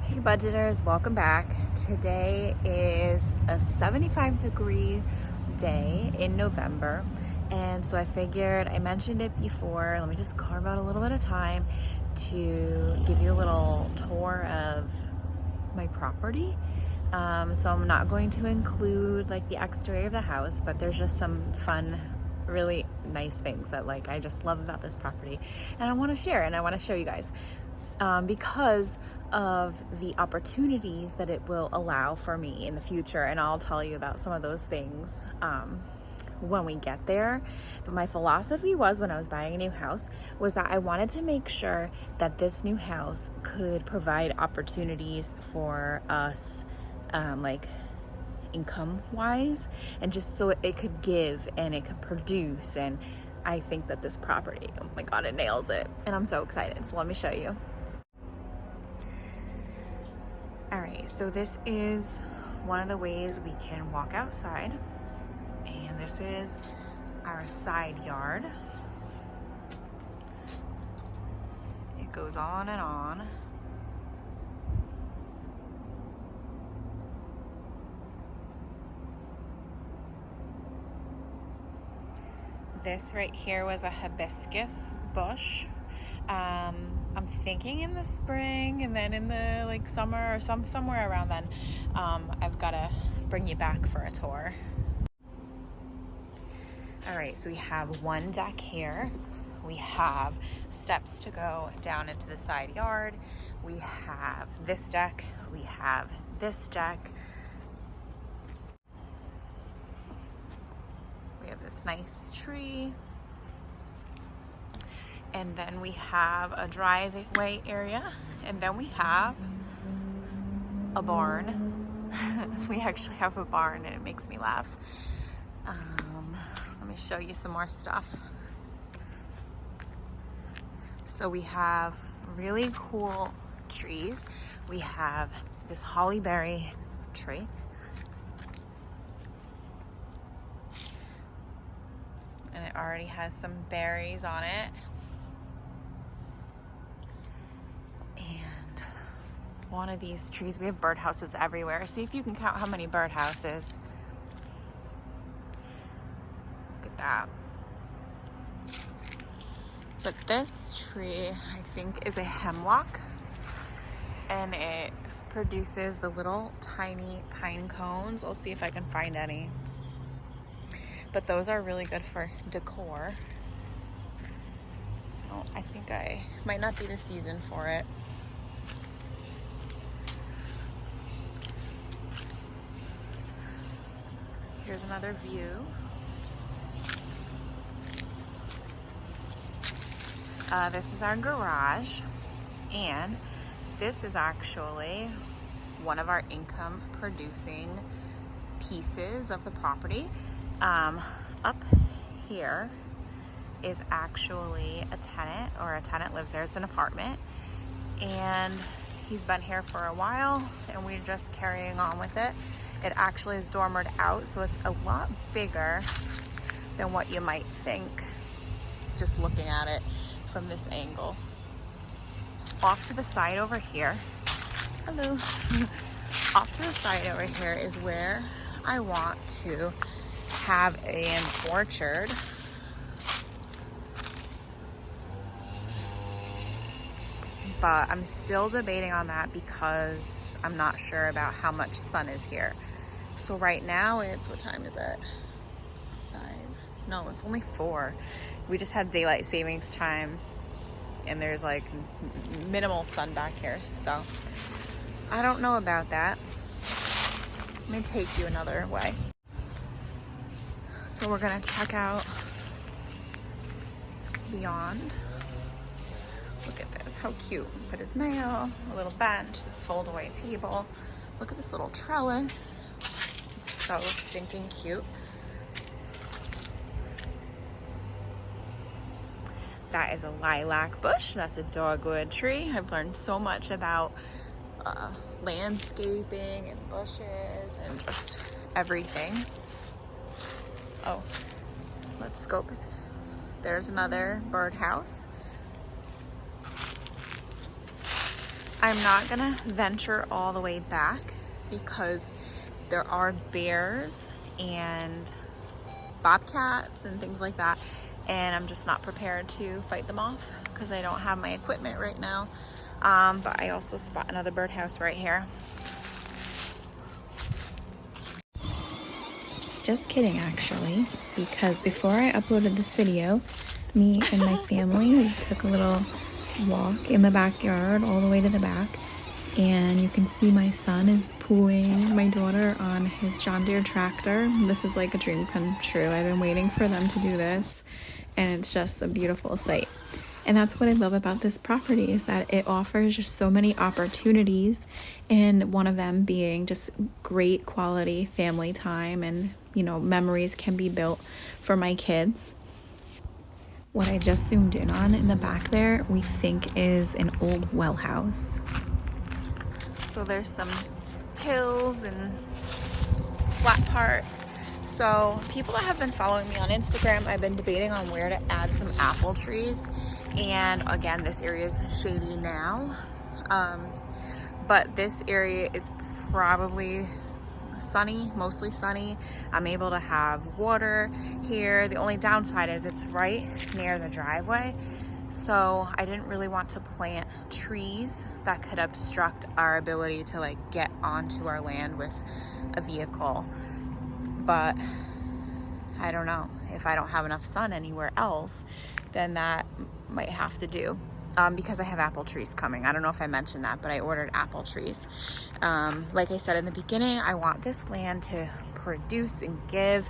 Hey budgeters, welcome back. Today is a 75-degree day in November, and so I figured, I mentioned it before, let me just carve out a little bit of time to give you a little tour of my property. So I'm not going to include like the exterior of the house, but there's just some fun, really nice things that I just love about this property, and I want to share and I want to show you guys because of the opportunities that it will allow for me in the future, and I'll tell you about some of those things when we get there. But my philosophy was, when I was buying a new house, was that I wanted to make sure that this new house could provide opportunities for us, like income wise, and just so it could give and it could produce. And I think that this property, oh my god, it nails it, and I'm so excited. So let me show you. All right, so this is one of the ways we can walk outside, and this is our side yard. It goes on and on. This right here was a hibiscus bush. I'm thinking in the spring, and then in the summer or somewhere around then, I've got to bring you back for a tour. All right, so we have one deck here. We have steps to go down into the side yard. We have this deck. We have this deck. We have this nice tree. And then we have a driveway area. And then we have a barn. We actually have a barn, and it makes me laugh. Let me show you some more stuff. So we have really cool trees. We have this hollyberry tree. And it already has some berries on it. And one of these trees, we have birdhouses everywhere. See if you can count how many birdhouses. Look at that. But this tree, I think, is a hemlock, and it produces the little tiny pine cones. I'll see if I can find any. But those are really good for decor. Oh, I think I might not be the season for it. So here's another view. This is our garage, and this is actually one of our income producing pieces of the property. Up here is actually a tenant, or a tenant lives there. It's an apartment, and he's been here for a while, and we're just carrying on with it. It actually is dormered out, so it's a lot bigger than what you might think just looking at it from this angle. Off to the side over here, hello. Off to the side over here is where I want to have an orchard. But I'm still debating on that because I'm not sure about how much sun is here. So right now it's, what time is it? 5? No, it's only 4. We just had daylight savings time, and there's minimal sun back here. So I don't know about that. Let me take you another way. So we're gonna check out beyond. Look at this, how cute. Put his mail, a little bench, this fold away table. Look at this little trellis. It's so stinking cute. That is a lilac bush. That's a dogwood tree. I've learned so much about landscaping and bushes and just everything. Oh, let's scope it. There's another birdhouse. I'm not gonna venture all the way back because there are bears and bobcats and things like that, and I'm just not prepared to fight them off because I don't have my equipment right now. But I also spot another birdhouse right here. Just kidding, actually, because before I uploaded this video, me and my family took a little walk in the backyard all the way to the back, and you can see my son is pulling my daughter on his John Deere tractor. This is like a dream come true. I've been waiting for them to do this, and it's just a beautiful sight. And that's what I love about this property, is that it offers just so many opportunities, and one of them being just great quality family time, and memories can be built for my kids. What I just zoomed in on in the back there, we think is an old well house. So there's some hills and flat parts. So people that have been following me on Instagram, I've been debating on where to add some apple trees. And again, this area is shady now. But this area is probably sunny, mostly sunny. I'm able to have water here. The only downside is it's right near the driveway. So I didn't really want to plant trees that could obstruct our ability to like get onto our land with a vehicle. But I don't know, if I don't have enough sun anywhere else, then that might have to do. Because I have apple trees coming. I don't know if I mentioned that, but I ordered apple trees. Like I said in the beginning, I want this land to produce and give,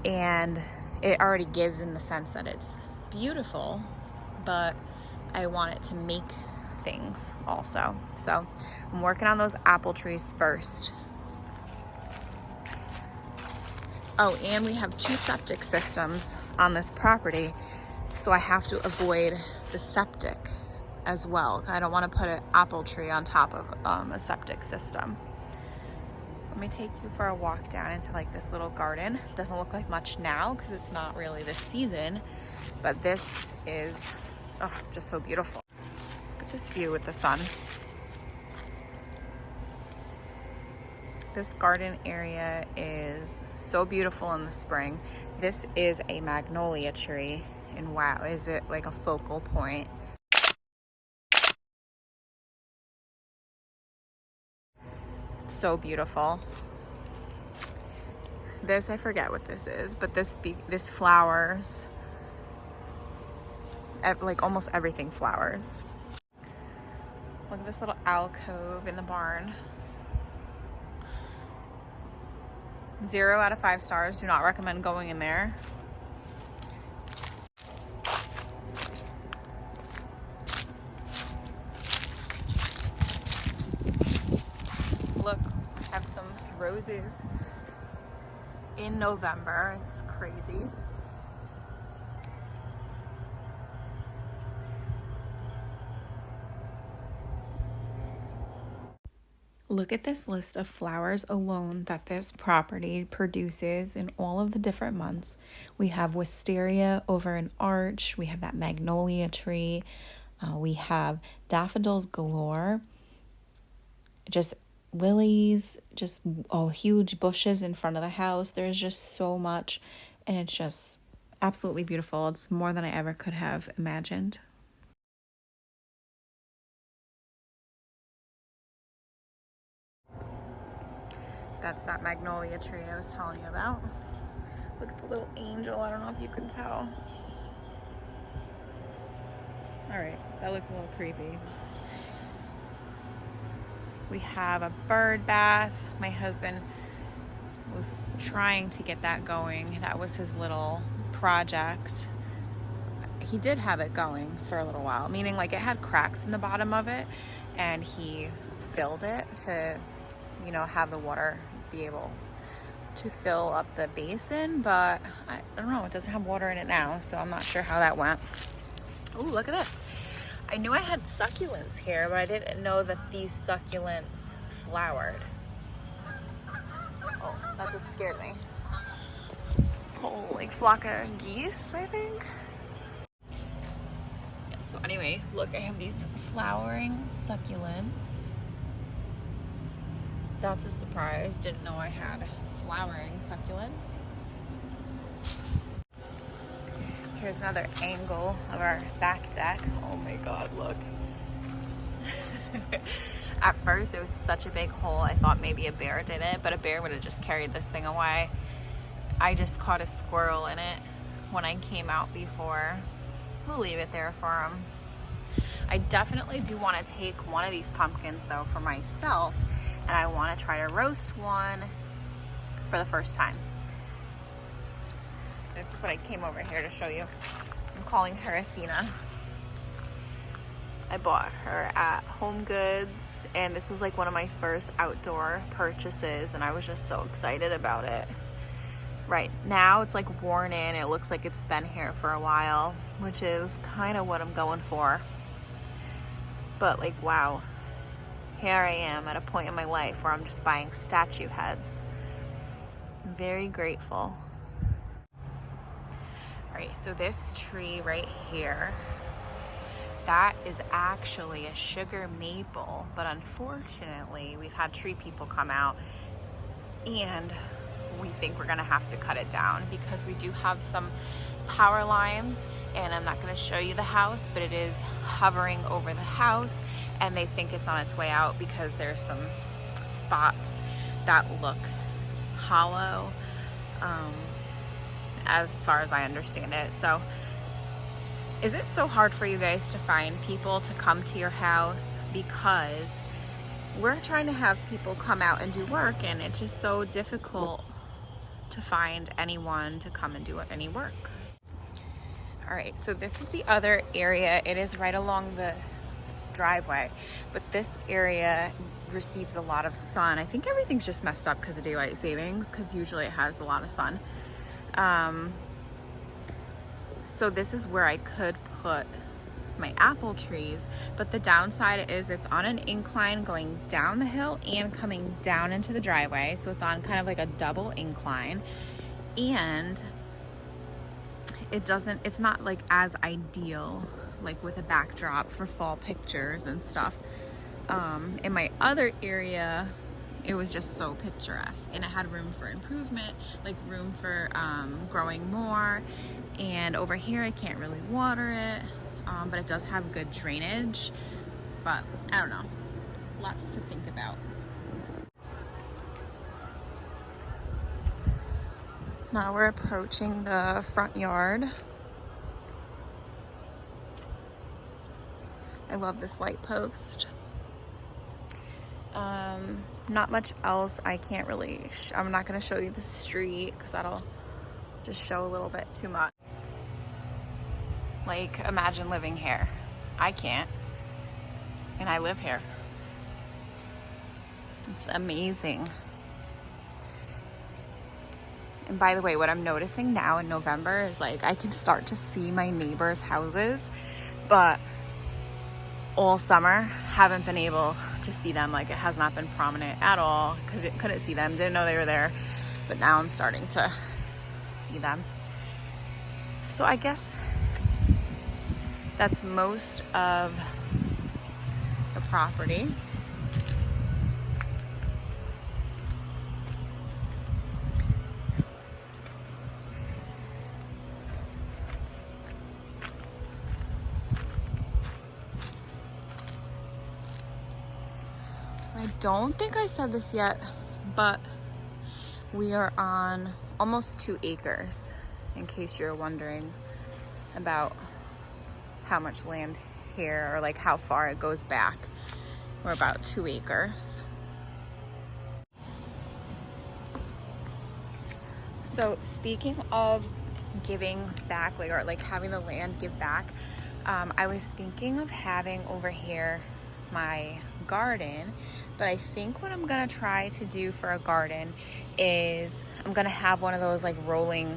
and it already gives in the sense that it's beautiful, but I want it to make things also. So I'm working on those apple trees first. Oh, and we have 2 septic systems on this property, so I have to avoid the septic as well. I don't want to put an apple tree on top of a septic system. Let me take you for a walk down into like this little garden. Doesn't look like much now because it's not really the season, but this is just so beautiful. Look at this view with the sun. This garden area is so beautiful in the spring. This is a magnolia tree, and wow, is it like a focal point. So beautiful. This, I forget what this is, but this flowers. Like almost everything flowers. Look at this little alcove in the barn. 0 out of 5 stars. Do not recommend going in there. Look, I have some roses in November. It's crazy. Look at this list of flowers alone that this property produces in all of the different months. We have wisteria over an arch. We have that magnolia tree. We have daffodils galore. Just lilies, just huge bushes in front of the house. There's just so much, and it's just absolutely beautiful. It's more than I ever could have imagined. That's that magnolia tree I was telling you about. Look at the little angel. I don't know if you can tell. All right, that looks a little creepy. We have a bird bath. My husband was trying to get that going. That was his little project. He did have it going for a little while, meaning like it had cracks in the bottom of it, and he filled it to, have the water be able to fill up the basin, but I don't know, it doesn't have water in it now, so I'm not sure how that went. Oh, look at this. I knew I had succulents here, but I didn't know that these succulents flowered. Oh, that just scared me. Whole like flock of geese, I think. Yeah, So anyway, look, I have these flowering succulents. That's a surprise. Didn't know I had flowering succulents. Here's another angle of our back deck. Oh my God, look. At first it was such a big hole, I thought maybe a bear did it, but a bear would have just carried this thing away. I just caught a squirrel in it when I came out before. We'll leave it there for him. I definitely do want to take one of these pumpkins though for myself, and I want to try to roast one for the first time. This is what I came over here to show you. I'm calling her Athena. I bought her at Home Goods, and this was like one of my first outdoor purchases, and I was just so excited about it. Right now it's like worn in. It looks like it's been here for a while, which is kind of what I'm going for. But like, wow, here I am at a point in my life where I'm just buying statue heads. I'm very grateful. All right, so this tree right here, that is actually a sugar maple, but unfortunately we've had tree people come out and we think we're gonna have to cut it down because we do have some power lines, and I'm not gonna show you the house, but it is hovering over the house, and they think it's on its way out because there's some spots that look hollow, as far as I understand it. So is it so hard for you guys to find people to come to your house? Because we're trying to have people come out and do work, and it's just so difficult to find anyone to come and do any work. All right, so this is the other area. It is right along the driveway, but this area receives a lot of sun. I think everything's just messed up because of daylight savings, because usually it has a lot of sun. So this is where I could put my apple trees, but the downside is it's on an incline going down the hill and coming down into the driveway, so it's on kind of like a double incline, and it's not like as ideal like with a backdrop for fall pictures and stuff. In my other area it was just so picturesque, and it had room for improvement, like room for growing more. And over here I can't really water it, but it does have good drainage. But I don't know, lots to think about. Now we're approaching the front yard. I love this light post. Not much else. I can't really, I'm not gonna show you the street because that'll just show a little bit too much. Like, imagine living here. I can't, and I live here. It's amazing. And by the way, what I'm noticing now in November is like I can start to see my neighbors' houses, but all summer haven't been able to see them. Like, it has not been prominent at all. Couldn't see them, didn't know they were there, but now I'm starting to see them. So I guess that's most of the property. I don't think I said this yet, but we are on almost 2 acres, in case you're wondering about how much land here, or like how far it goes back. We're about 2 acres. So speaking of giving back, like, or like having the land give back, I was thinking of having over here my garden, but I think what I'm gonna try to do for a garden is I'm gonna have one of those like rolling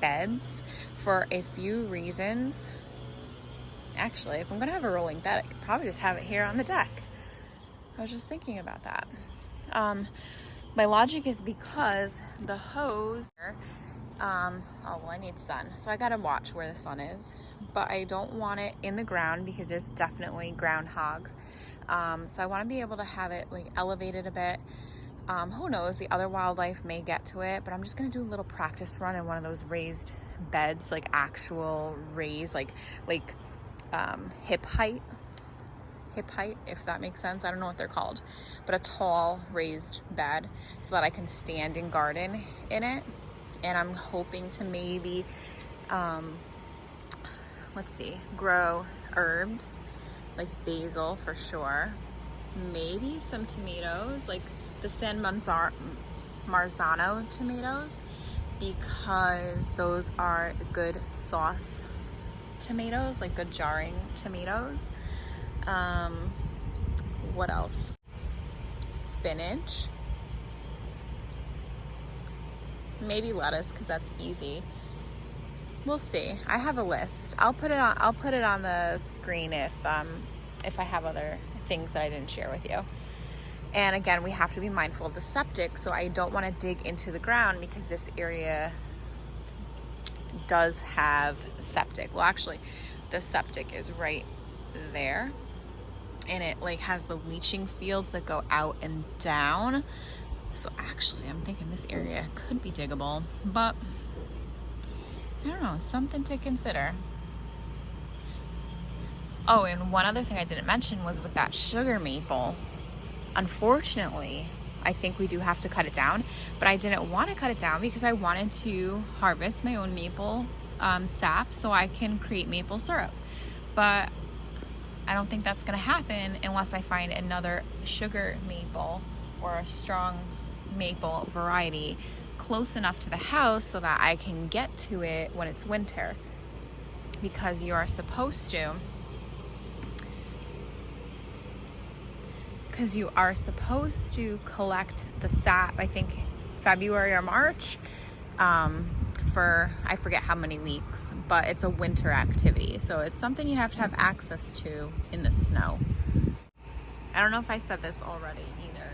beds for a few reasons. Actually, if I'm gonna have a rolling bed, I could probably just have it here on the deck. I was just thinking about that. My logic is because the hose Oh, well, I need sun, so I gotta watch where the sun is, but I don't want it in the ground because there's definitely groundhogs. So I want to be able to have it like elevated a bit. Who knows, the other wildlife may get to it, but I'm just gonna do a little practice run in one of those raised beds, like actual raised, like hip height, if that makes sense. I don't know what they're called, but a tall raised bed so that I can stand and garden in it. And I'm hoping to maybe, let's see, grow herbs like basil for sure, maybe some tomatoes, like the San Marzano tomatoes, because those are good sauce tomatoes, like good jarring tomatoes. What else? Spinach, maybe lettuce because that's easy. We'll see. I have a list. I'll put it on the screen if I have other things that I didn't share with you. And again, we have to be mindful of the septic, so I don't want to dig into the ground because this area does have septic. Well, actually, the septic is right there, and it like has the leaching fields that go out and down. So actually, I'm thinking this area could be diggable, but I don't know, something to consider. Oh, and one other thing I didn't mention was with that sugar maple. Unfortunately, I think we do have to cut it down, but I didn't want to cut it down because I wanted to harvest my own maple sap so I can create maple syrup. But I don't think that's going to happen unless I find another sugar maple or a strong maple variety close enough to the house so that I can get to it when it's winter, because you are supposed to collect the sap, I think February or March, for I forget how many weeks, but it's a winter activity, so it's something you have to have access to in the snow. I don't know if I said this already either,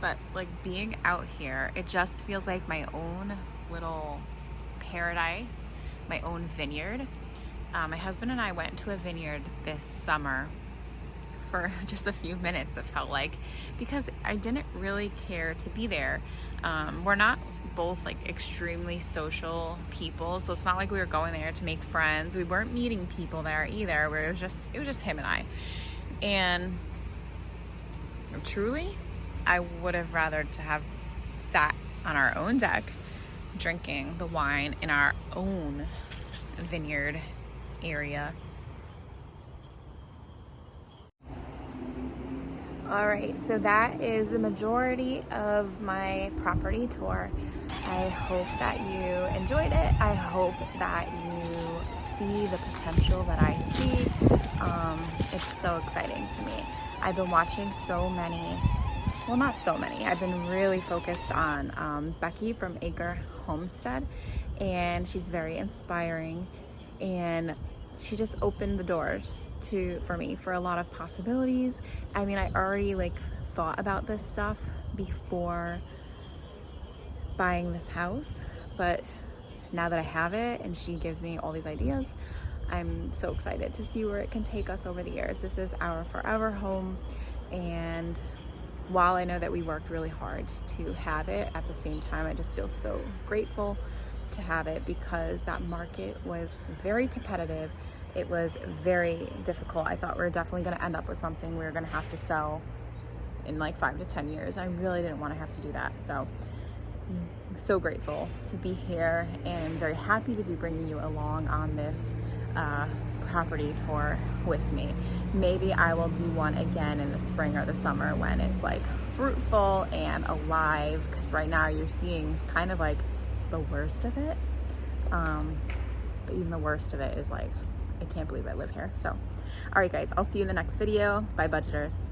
but like being out here, it just feels like my own little paradise, my own vineyard. My husband and I went to a vineyard this summer for just a few minutes, it felt like, because I didn't really care to be there. We're not both like extremely social people, so it's not like we were going there to make friends. We weren't meeting people there either, where it was just him and I. And truly, I would have rather to have sat on our own deck drinking the wine in our own vineyard area. All right, so that is the majority of my property tour. I hope that you enjoyed it. I hope that you see the potential that I see. It's so exciting to me. I've been watching so many, well, not so many. I've been really focused on Becky from Acre Homestead, and she's very inspiring, and she just opened the doors for me for a lot of possibilities. I mean, I already like thought about this stuff before buying this house, but now that I have it and she gives me all these ideas, I'm so excited to see where it can take us over the years. This is our forever home, and while I know that we worked really hard to have it, at the same time I just feel so grateful to have it, because that market was very competitive. It was very difficult. I thought we were definitely going to end up with something we were going to have to sell in like 5 to 10 years. I really didn't want to have to do that. So I'm so grateful to be here, and I'm very happy to be bringing you along on this property tour with me. Maybe I will do one again in the spring or the summer when it's like fruitful and alive, because right now you're seeing kind of like the worst of it, but even the worst of it is like, I can't believe I live here. So all right guys, I'll see you in the next video. Bye budgeters.